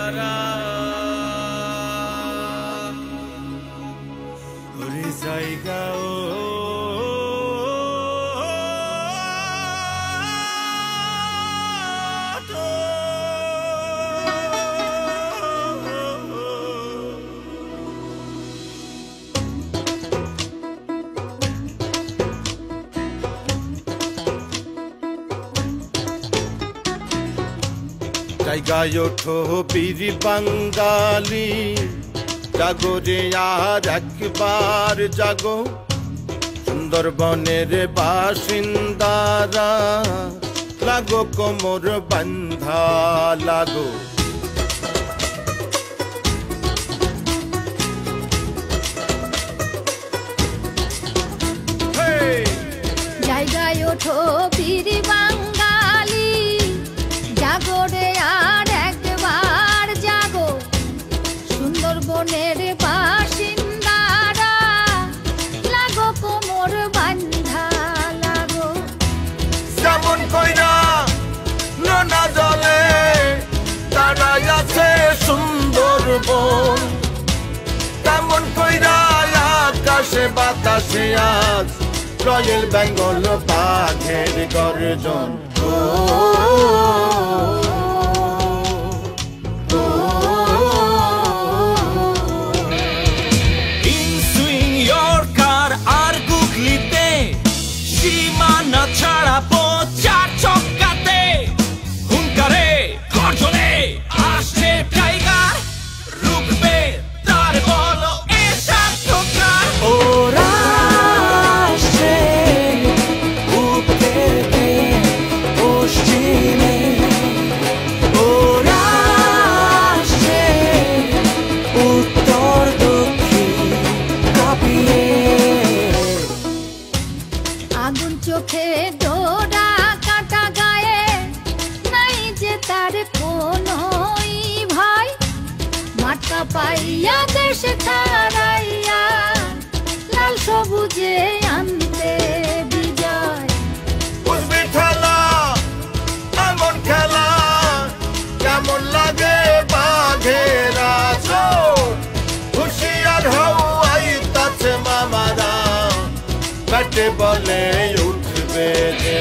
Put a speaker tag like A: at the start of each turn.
A: তারা ওরে জায়গা জায়গায় ওঠো বীর বাঙালি জাগো রে আর একবার জাগো সুন্দরবনের বাসিন্দারা লাগো কোমর বান্ধা লাগো
B: জায়গায় ওঠো বীর বাঙালি জাগো রে আর একবার জাগো সুন্দরবনের বাসিন্দারা লাগো কোমর বান্ধা লাগো
A: যেমন কইরা নোনা জলে দাঁড়ায় আছে সুন্দরবন তেমন কইরা আকাশে বাতাসে আজ রয়েল বেঙ্গল বাঘের গর্জন
C: ছাড়া চার চক্কাতে হুঙ্কারে গর্জনে আসছে টাইগার রুখবে তার বলো এসব ঠোকার ওরা আসছে উত্তরে পশ্চিমে ওরা আসছে উত্তর দক্ষিণ কাঁপিয়ে
B: আগুন চোখে ডোরা কাটা গায়ে নাই যে তার কোনোই ভাই মাটকা পাইয়া দেশ ছাড়াইয়া লাল সবুজে আনতে বিজয়
A: বুঝবি খেলা এমন খেলা কেমন লাগে বাঘেরা হুশিয়ার হও আইতাছে মামারা ব্যাটে বলে উঠবে যে